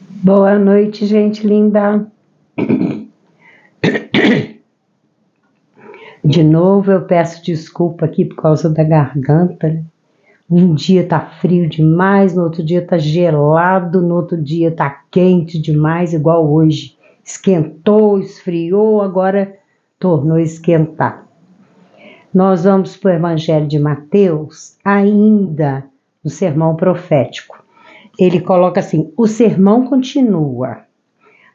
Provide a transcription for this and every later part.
Boa noite, gente linda. De novo eu peço desculpa aqui por causa da garganta, né? Um dia tá frio demais, no outro dia tá gelado, no outro dia tá quente demais, igual hoje. Esquentou, esfriou, agora tornou a esquentar. Nós vamos para o Evangelho de Mateus, ainda no sermão profético. Ele coloca assim: o sermão continua.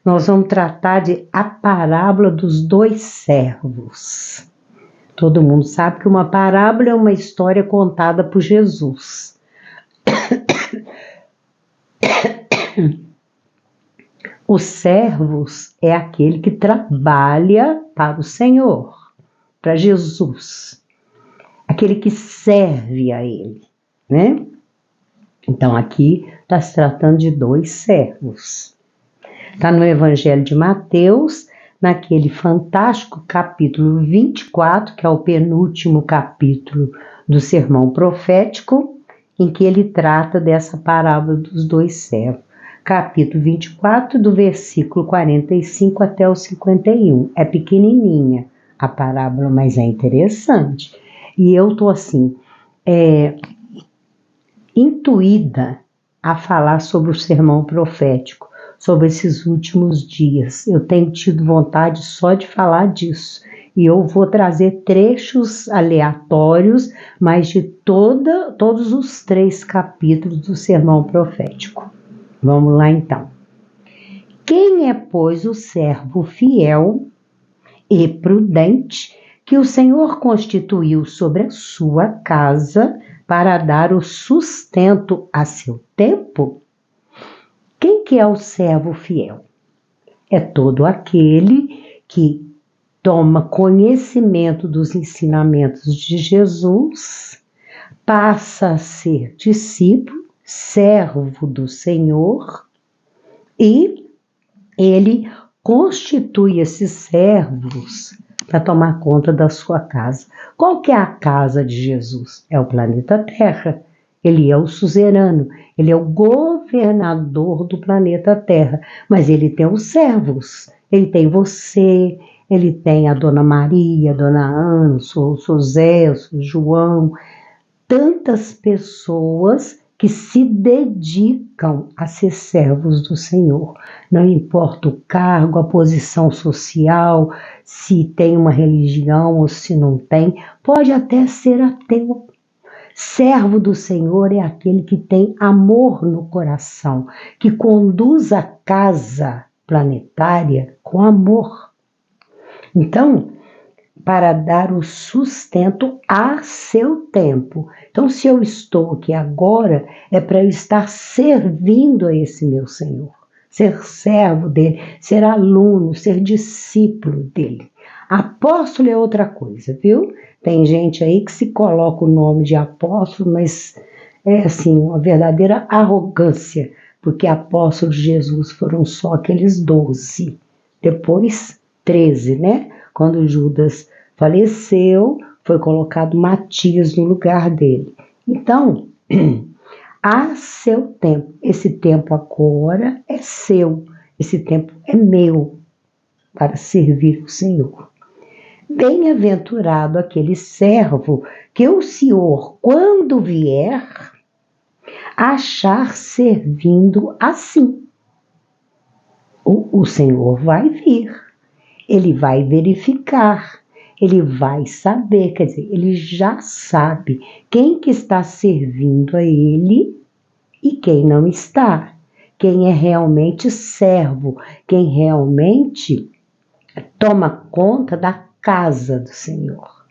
Nós vamos tratar de a parábola dos dois servos. Todo mundo sabe que uma parábola é uma história contada por Jesus. Os servos é aquele que trabalha para o Senhor, para Jesus. Aquele que serve a Ele, né? Então aqui está se tratando de dois servos. Está no Evangelho de Mateus, naquele fantástico capítulo 24, que é o penúltimo capítulo do sermão profético, em que ele trata dessa parábola dos dois servos. Capítulo 24, do versículo 45 até o 51. É pequenininha a parábola, mas é interessante. E eu estou assim, intuída a falar sobre o sermão profético, sobre esses últimos dias. Eu tenho tido vontade só de falar disso. E eu vou trazer trechos aleatórios, mas de todos os 3 capítulos do sermão profético. Vamos lá então. Quem é, pois, o servo fiel e prudente que o Senhor constituiu sobre a sua casa para dar o sustento a seu tempo? Quem que é o servo fiel? É todo aquele que toma conhecimento dos ensinamentos de Jesus, passa a ser discípulo, servo do Senhor, e ele constitui esses servos para tomar conta da sua casa. Qual que é a casa de Jesus? É o planeta Terra. Ele é o suzerano, ele é o governador do planeta Terra, mas ele tem os servos, ele tem você, ele tem a Dona Maria, a Dona Ana, o seu Zé, o seu João, tantas pessoas que se dedicam a ser servos do Senhor. Não importa o cargo, a posição social, se tem uma religião ou se não tem, pode até ser ateu. Servo do Senhor é aquele que tem amor no coração, que conduz a casa planetária com amor. Então, para dar o sustento a seu tempo. Então, se eu estou aqui agora, é para eu estar servindo a esse meu Senhor, ser servo dele, ser aluno, ser discípulo dele. Apóstolo é outra coisa, viu? Tem gente aí que se coloca o nome de apóstolo, mas é assim, uma verdadeira arrogância, porque apóstolos de Jesus foram só aqueles 12, depois 13, né? Quando Judas faleceu, foi colocado Matias no lugar dele. Então, a seu tempo, esse tempo agora é seu, esse tempo é meu, para servir o Senhor. Bem-aventurado aquele servo que o Senhor, quando vier, achar servindo assim. O Senhor vai vir, ele vai verificar, ele vai saber, quer dizer, ele já sabe quem que está servindo a ele e quem não está, quem é realmente servo, quem realmente toma conta da casa do Senhor.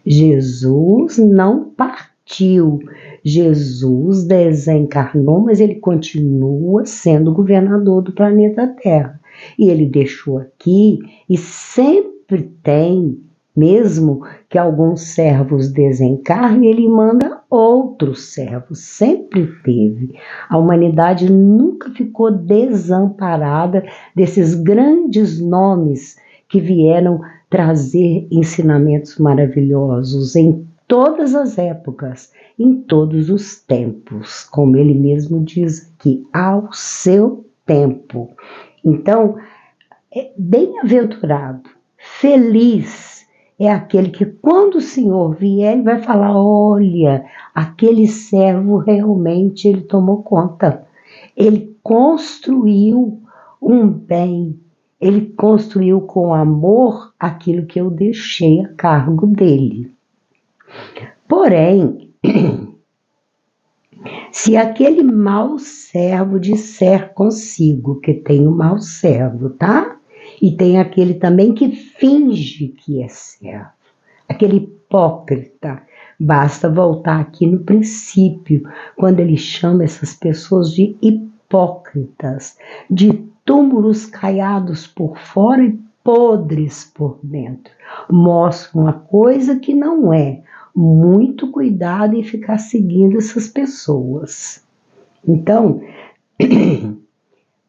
Jesus não partiu, Jesus desencarnou, mas ele continua sendo governador do planeta Terra. E ele deixou aqui, e sempre tem, mesmo que alguns servos desencarnem, ele manda outros servos, sempre teve. A humanidade nunca ficou desamparada desses grandes nomes que vieram trazer ensinamentos maravilhosos em todas as épocas, em todos os tempos, como ele mesmo diz aqui, ao seu tempo. Então, bem-aventurado, feliz é aquele que, quando o Senhor vier, ele vai falar: olha, aquele servo realmente ele tomou conta, ele construiu um bem, ele construiu com amor aquilo que eu deixei a cargo dele. Porém, se aquele mau servo disser consigo, que tem o mau servo, tá? E tem aquele também que finge que é servo, aquele hipócrita. Basta voltar aqui no princípio, quando ele chama essas pessoas de hipócritas, de túmulos caiados por fora e podres por dentro. Mostra uma coisa que não é. Muito cuidado em ficar seguindo essas pessoas. Então,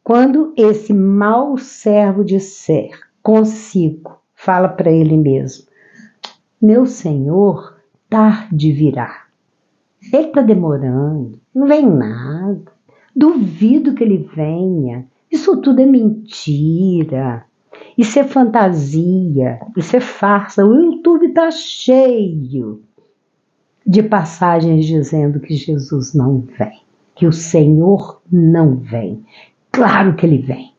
quando esse mau servo disser consigo, fala para ele mesmo: meu senhor tarde virá. Ele está demorando, não vem nada. Duvido que ele venha. Isso tudo é mentira. Isso é fantasia. Isso é farsa. O YouTube está cheio de passagens dizendo que Jesus não vem, que o Senhor não vem. Claro que ele vem.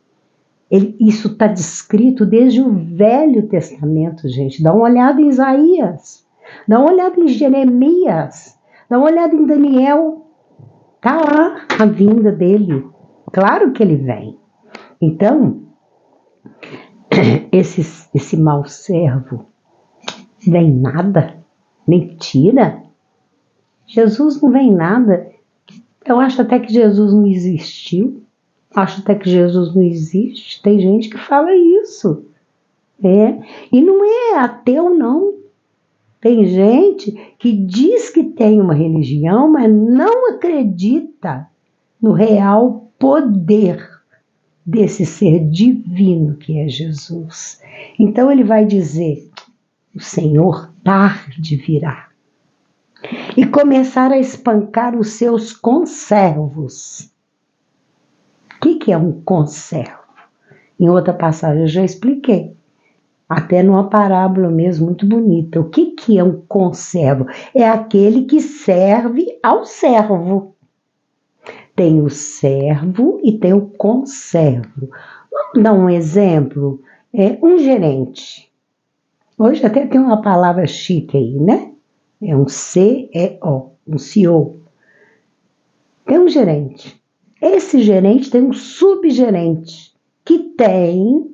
Isso está descrito desde o Velho Testamento, gente. Dá uma olhada em Isaías, dá uma olhada em Jeremias, dá uma olhada em Daniel. Está lá a vinda dele. Claro que ele vem. Então, esse mau servo vem nada, mentira. Jesus não vem nada. Eu acho até que Jesus não existiu. Acho até que Jesus não existe. Tem gente que fala isso. E não é ateu, não. Tem gente que diz que tem uma religião, mas não acredita no real poder desse ser divino que é Jesus. Então ele vai dizer: o Senhor tarde virá. E começar a espancar os seus conservos. O que é um conservo? Em outra passagem eu já expliquei, até numa parábola mesmo muito bonita. O que é um conservo? É aquele que serve ao servo. Tem o servo e tem o conservo. Vamos dar um exemplo? Um gerente. Hoje até tem uma palavra chique aí, né? É um CEO, um CEO. Tem um gerente. Esse gerente tem um subgerente que tem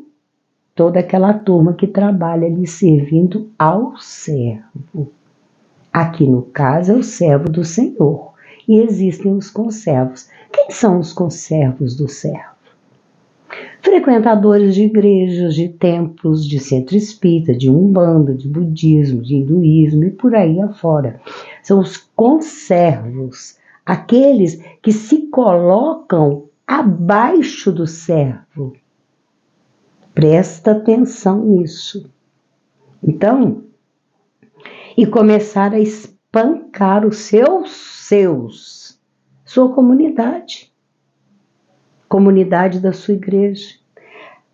toda aquela turma que trabalha ali servindo ao servo. Aqui no caso é o servo do Senhor. E existem os conservos. Quem são os conservos do servo? Frequentadores de igrejas, de templos, de centro espírita, de umbanda, de budismo, de hinduísmo e por aí afora. São os conservos, aqueles que se colocam abaixo do servo. Presta atenção nisso. Então, e começar a espancar os sua comunidade da sua igreja,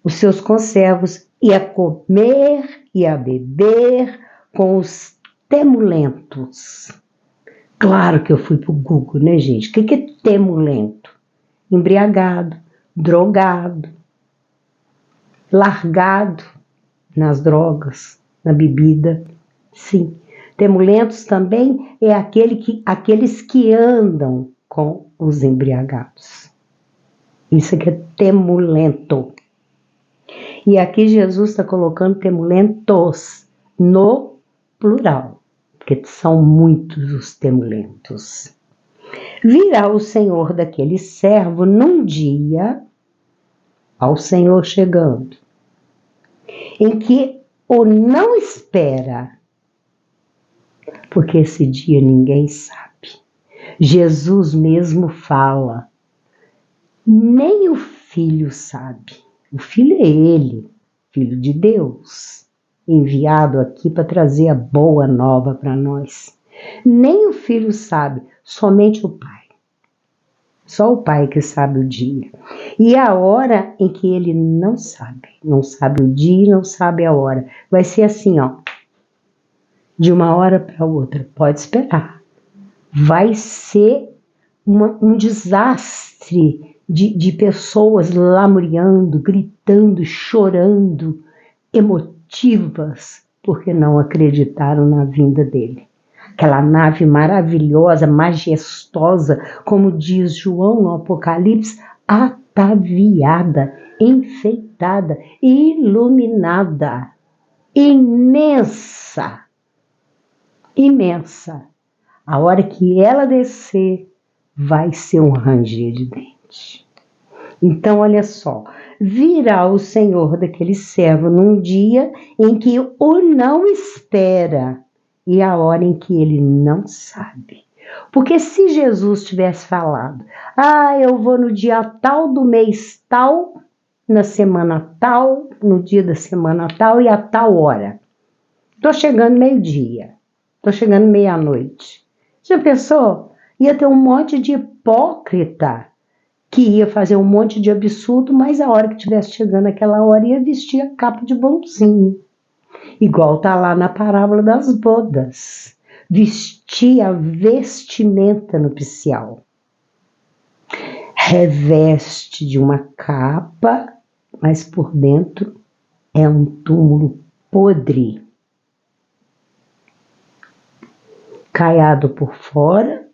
os seus conservos, e a comer e a beber com os temulentos. Claro que eu fui pro Google, né, gente? O que é temulento? Embriagado, drogado, largado nas drogas, na bebida. Sim. Temulentos também é aqueles que andam com os embriagados. Isso aqui é temulento. E aqui Jesus está colocando temulentos no plural, porque são muitos os temulentos. Virá o Senhor daquele servo num dia, ao Senhor chegando, em que o não espera, porque esse dia ninguém sabe. Jesus mesmo fala: nem o filho sabe. O filho é ele, filho de Deus. enviado aqui para trazer a boa nova para nós. Nem o filho sabe, somente o pai. Só o pai que sabe o dia. E a hora em que ele não sabe. Não sabe o dia, não sabe a hora. Vai ser assim, ó. De uma hora para outra. Pode esperar. Vai ser um desastre de pessoas lamuriando, gritando, chorando, emotivas, porque não acreditaram na vinda dele. Aquela nave maravilhosa, majestosa, como diz João no Apocalipse, ataviada, enfeitada, iluminada, imensa, imensa. A hora que ela descer, vai ser um ranger de dente. Então, olha só, virá o Senhor daquele servo num dia em que o não espera e a hora em que ele não sabe. Porque se Jesus tivesse falado, eu vou no dia tal do mês tal, na semana tal, no dia da semana tal e a tal hora. Tô chegando meio-dia, tô chegando meia-noite. Já pensou? Ia ter um monte de hipócrita que ia fazer um monte de absurdo, mas a hora que estivesse chegando aquela hora ia vestir a capa de bonzinho. Igual tá lá na parábola das bodas. Vestir a vestimenta nupcial. Reveste de uma capa, mas por dentro é um túmulo podre. Caiado por fora,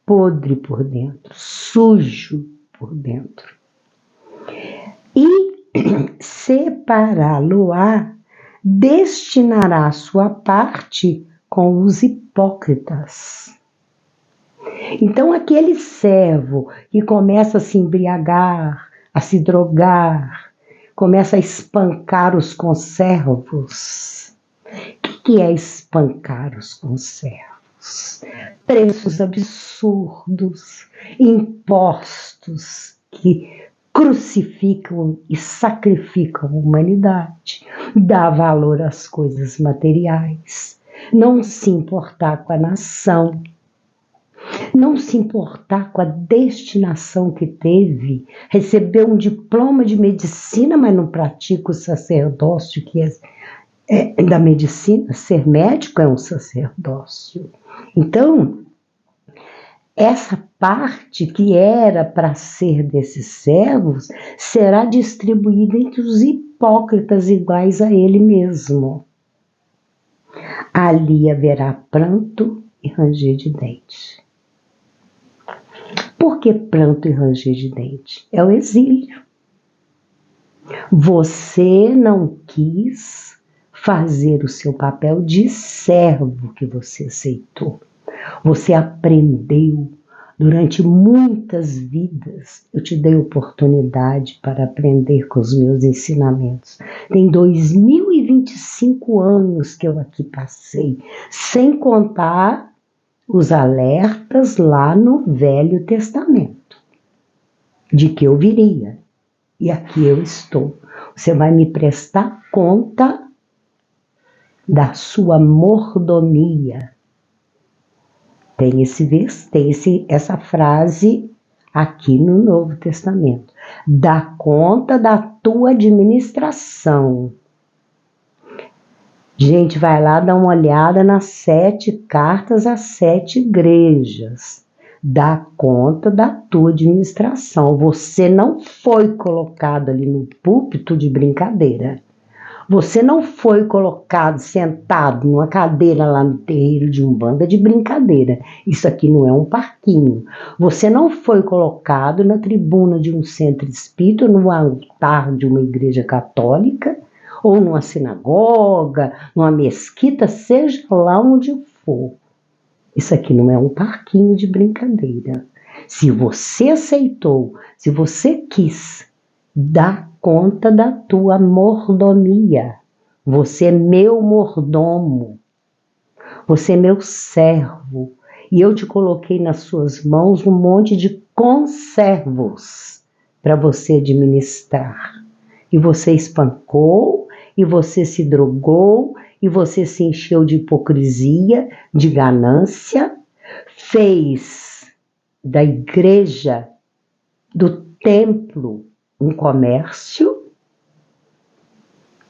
podre por dentro, sujo por dentro. E separá-lo-á, destinará a sua parte com os hipócritas. Então, aquele servo que começa a se embriagar, a se drogar, começa a espancar os conservos. O que é espancar os conservos? Preços absurdos, impostos que crucificam e sacrificam a humanidade, dá valor às coisas materiais, não se importar com a nação, não se importar com a destinação que teve, receber um diploma de medicina, mas não pratica o sacerdócio que é da medicina. Ser médico é um sacerdócio. Então, essa parte que era para ser desses servos será distribuída entre os hipócritas iguais a ele mesmo. Ali haverá pranto e ranger de dente. Por que pranto e ranger de dente? É o exílio. Você não quis fazer o seu papel de servo que você aceitou. Você aprendeu durante muitas vidas. Eu te dei oportunidade para aprender com os meus ensinamentos. Tem 2025 anos que eu aqui passei, sem contar os alertas lá no Velho Testamento, de que eu viria. E aqui eu estou. Você vai me prestar conta da sua mordomia. Tem essa frase aqui no Novo Testamento. Dá conta da tua administração. Gente, vai lá dar uma olhada nas 7 cartas às 7 igrejas. Dá conta da tua administração. Você não foi colocado ali no púlpito de brincadeira. Você não foi colocado sentado numa cadeira lá no terreiro de Umbanda de brincadeira. Isso aqui não é um parquinho. Você não foi colocado na tribuna de um centro espírita, no altar de uma igreja católica, ou numa sinagoga, numa mesquita, seja lá onde for. Isso aqui não é um parquinho de brincadeira. Se você aceitou, se você quis, dá conta da tua mordomia. Você é meu mordomo. Você é meu servo. E eu te coloquei nas suas mãos um monte de conservos para você administrar. E você espancou e você se drogou, e você se encheu de hipocrisia, de ganância, fez da igreja, do templo, um comércio,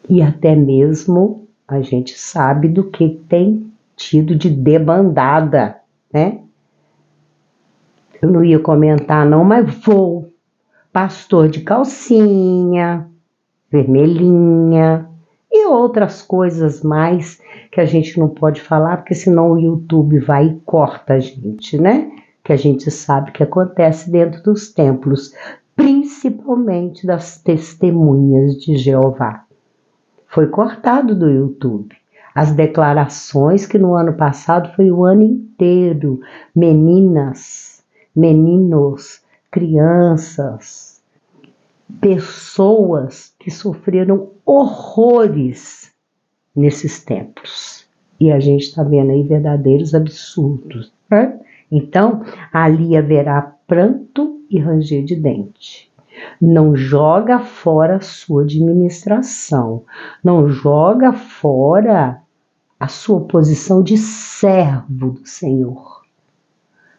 e até mesmo a gente sabe do que tem tido de debandada, né? Eu não ia comentar não, mas vou. Pastor de calcinha, vermelhinha e outras coisas mais que a gente não pode falar, porque senão o YouTube vai e corta a gente, né? Que a gente sabe que acontece dentro dos templos, principalmente das testemunhas de Jeová. Foi cortado do YouTube. As declarações que no ano passado foi o ano inteiro, meninas, meninos, crianças, pessoas que sofreram horrores nesses templos. E a gente está vendo aí verdadeiros absurdos, né? Então, ali haverá pranto e ranger de dente. Não joga fora a sua administração, não joga fora a sua posição de servo do Senhor.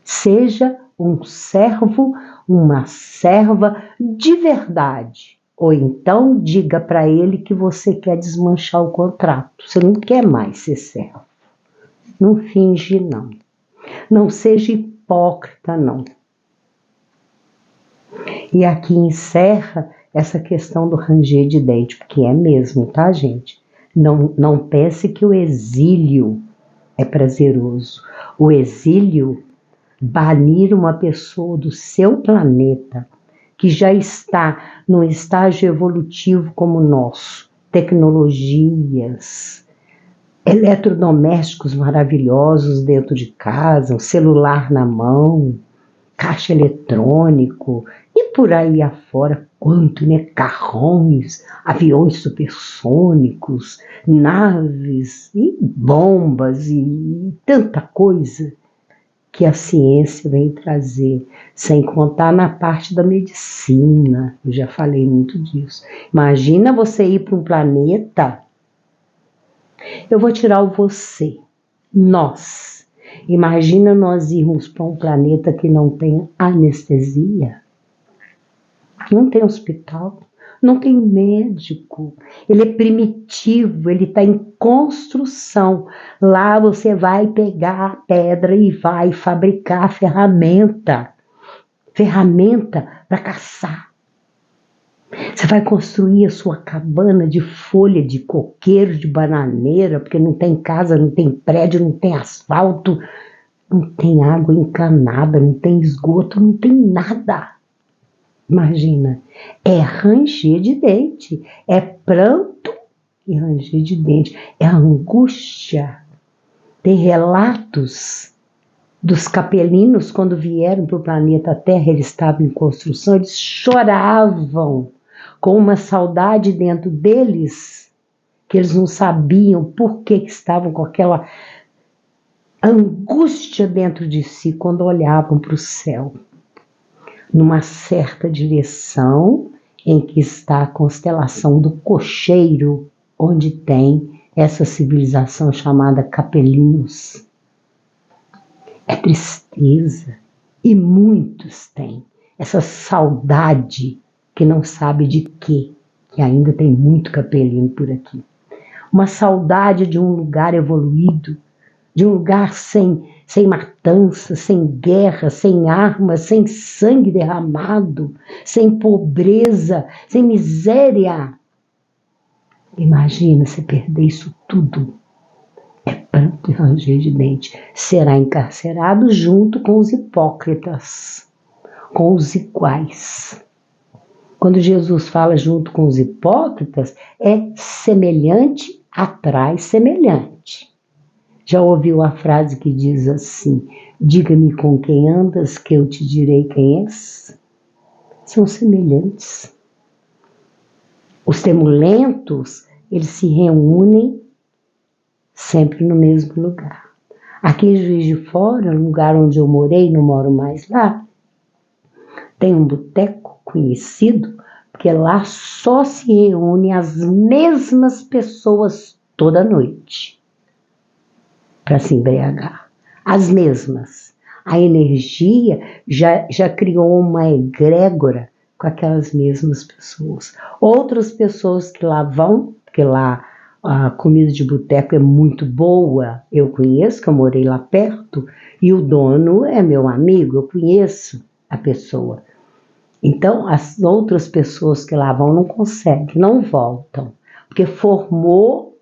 Seja um servo, uma serva de verdade. Ou então diga para ele que você quer desmanchar o contrato. Você não quer mais ser servo. Não finge, não. Não seja hipócrita, não. E aqui encerra essa questão do ranger de dente, porque é mesmo, tá, gente? Não pense que o exílio é prazeroso. O exílio, banir uma pessoa do seu planeta, que já está num estágio evolutivo como o nosso, tecnologias, eletrodomésticos maravilhosos dentro de casa, um celular na mão, caixa eletrônico e por aí afora, quanto, né? Carrões, aviões supersônicos, naves e bombas e tanta coisa que a ciência vem trazer, sem contar na parte da medicina. Eu já falei muito disso. Imagina você ir para um planeta, eu vou tirar o você, nós. Imagina nós irmos para um planeta que não tem anestesia, não tem hospital, não tem médico, ele é primitivo, ele está em construção. Lá você vai pegar a pedra e vai fabricar ferramenta para caçar. Você vai construir a sua cabana de folha de coqueiro, de bananeira, porque não tem casa, não tem prédio, não tem asfalto, não tem água encanada, não tem esgoto, não tem nada. Imagina, é ranger de dente, é pranto e ranger de dente, é angústia. Tem relatos dos capelinos, quando vieram para o planeta Terra, eles estavam em construção, eles choravam com uma saudade dentro deles, que eles não sabiam por que estavam com aquela angústia dentro de si quando olhavam para o céu. Numa certa direção em que está a constelação do Cocheiro, onde tem essa civilização chamada Capelinos. É tristeza, e muitos têm essa saudade que não sabe de quê, que ainda tem muito capelino por aqui. Uma saudade de um lugar evoluído, de um lugar sem matança, sem guerra, sem armas, sem sangue derramado, sem pobreza, sem miséria. Imagina você perder isso tudo. É pranto e ranger de dente. Será encarcerado junto com os hipócritas, com os iguais. Quando Jesus fala junto com os hipócritas, é semelhante atrai semelhante. Já ouviu a frase que diz assim: diga-me com quem andas, que eu te direi quem és? São semelhantes. Os temulentos, eles se reúnem sempre no mesmo lugar. Aqui em Juiz de Fora, no lugar onde eu morei, não moro mais lá, tem um boteco conhecido, porque lá só se reúnem as mesmas pessoas toda noite para se embriagar. As mesmas. A energia já criou uma egrégora com aquelas mesmas pessoas. Outras pessoas que lá vão, porque lá a comida de boteco é muito boa, eu conheço, que eu morei lá perto, e o dono é meu amigo, eu conheço a pessoa. Então, as outras pessoas que lá vão não conseguem, não voltam, porque formou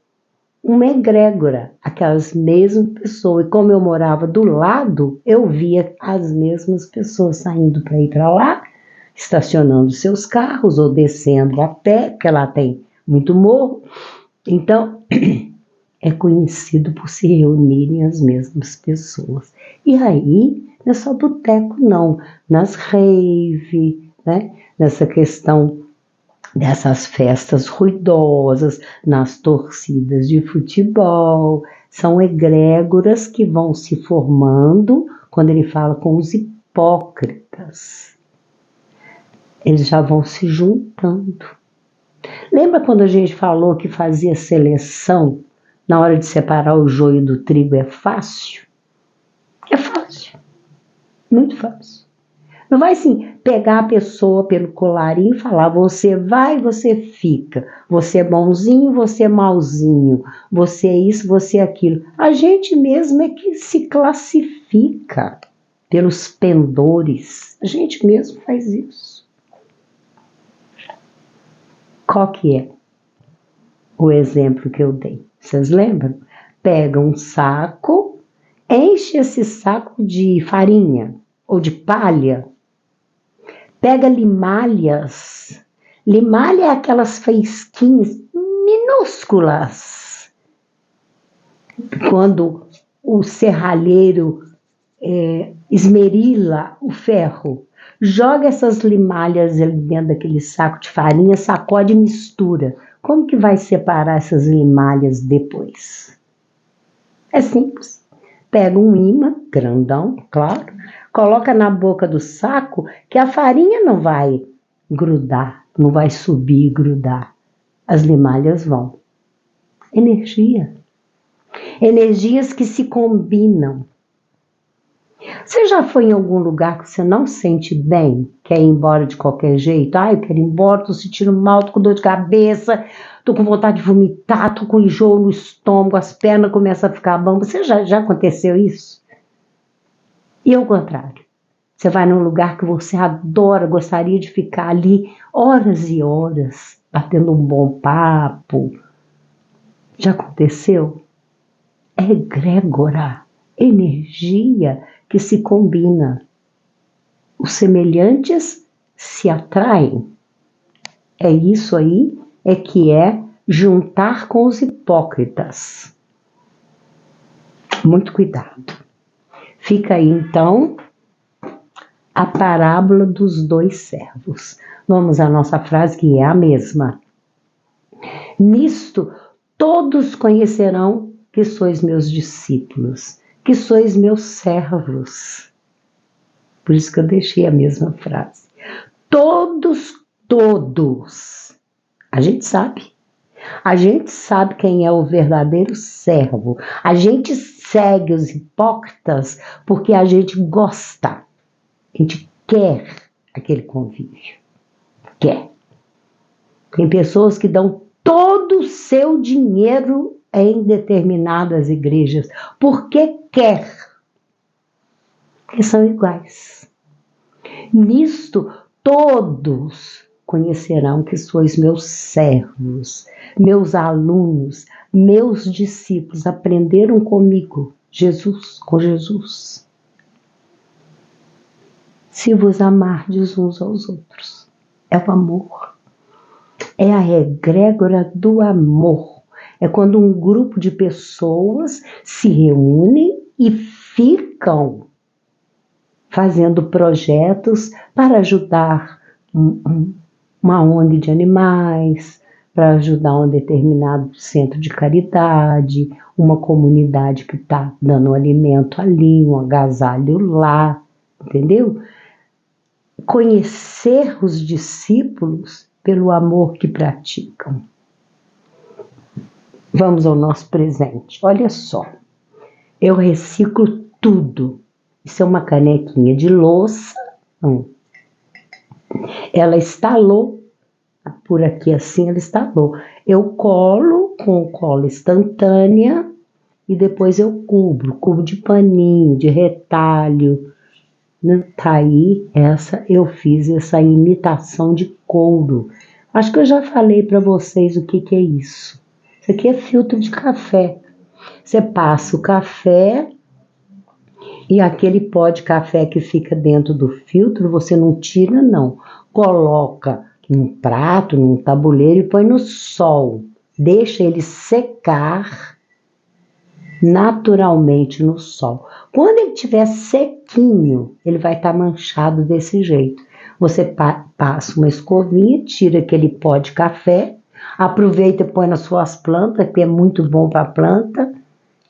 uma egrégora, aquelas mesmas pessoas. E como eu morava do lado, eu via as mesmas pessoas saindo para ir para lá, estacionando seus carros ou descendo a pé, porque lá tem muito morro. Então, é conhecido por se reunirem as mesmas pessoas. E aí, não é só boteco, não. Nas rave, né? Nessa questão dessas festas ruidosas, nas torcidas de futebol, são egrégoras que vão se formando quando ele fala com os hipócritas. Eles já vão se juntando. Lembra quando a gente falou que fazia seleção na hora de separar o joio do trigo é fácil? É fácil, muito fácil. Não vai assim pegar a pessoa pelo colarinho e falar você vai, você fica, você é bonzinho, você é malzinho, você é isso, você é aquilo. A gente mesmo é que se classifica pelos pendores, a gente mesmo faz isso. Qual que é o exemplo que eu dei? Vocês lembram? Pega um saco, enche esse saco de farinha ou de palha, pega limalhas. Limalha é aquelas faísquinhas minúsculas. Quando o serralheiro esmerila o ferro, joga essas limalhas dentro daquele saco de farinha, sacode e mistura. Como que vai separar essas limalhas depois? É simples. Pega um imã, grandão, claro, coloca na boca do saco que a farinha não vai grudar, não vai subir e grudar. As limalhas vão. Energia. Energias que se combinam. Você já foi em algum lugar que você não sente bem, quer ir embora de qualquer jeito? Eu quero ir embora, tô sentindo mal, tô com dor de cabeça, tô com vontade de vomitar, tô com enjoo no estômago, as pernas começam a ficar bambas. Você já aconteceu isso? E ao contrário, você vai num lugar que você adora, gostaria de ficar ali horas e horas, batendo um bom papo. Já aconteceu? É egrégora, energia que se combina. Os semelhantes se atraem. É isso aí, é que é juntar com os hipócritas. Muito cuidado. Fica aí então a parábola dos dois servos. Vamos à nossa frase que é a mesma. Nisto todos conhecerão que sois meus discípulos, que sois meus servos. Por isso que eu deixei a mesma frase. Todos. A gente sabe. A gente sabe quem é o verdadeiro servo. A gente segue os hipócritas porque a gente gosta. A gente quer aquele convívio. Quer. Tem pessoas que dão todo o seu dinheiro em determinadas igrejas porque quer. Porque são iguais. Nisto, todos conhecerão que sois meus servos, meus alunos, meus discípulos, aprenderam comigo, com Jesus. Se vos amardes uns aos outros. É o amor. É a egrégora do amor. É quando um grupo de pessoas se reúnem e ficam fazendo projetos para ajudar uma ONG de animais, para ajudar um determinado centro de caridade, uma comunidade que está dando alimento ali, um agasalho lá, entendeu? Conhecer os discípulos pelo amor que praticam. Vamos ao nosso presente. Olha só, eu reciclo tudo. Isso é uma canequinha de louça. Ela estalou, por aqui assim ela estalou. Eu colo com cola instantânea e depois eu cubo de paninho, de retalho. Tá aí, eu fiz essa imitação de couro. Acho que eu já falei para vocês o que é isso. Isso aqui é filtro de café. Você passa o café e aquele pó de café que fica dentro do filtro, você não tira, não. Coloca num prato, num tabuleiro e põe no sol. Deixa ele secar naturalmente no sol. Quando ele estiver sequinho, ele vai estar manchado desse jeito. Você passa uma escovinha, tira aquele pó de café, aproveita e põe nas suas plantas, que é muito bom para a planta,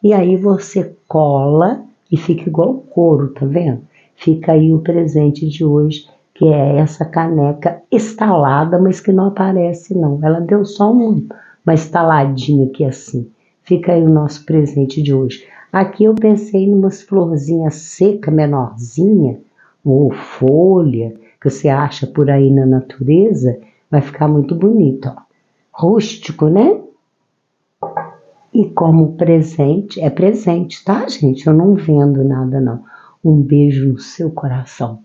e aí você cola e fica igual couro, tá vendo? Fica aí o presente de hoje, que é essa caneca estalada, mas que não aparece não. Ela deu só uma estaladinha aqui assim. Fica aí o nosso presente de hoje. Aqui eu pensei em umas florzinhas secas, menorzinha, ou folha, que você acha por aí na natureza, vai ficar muito bonito, ó. Rústico, né? E como presente, é presente, tá, gente? Eu não vendo nada, não. Um beijo no seu coração.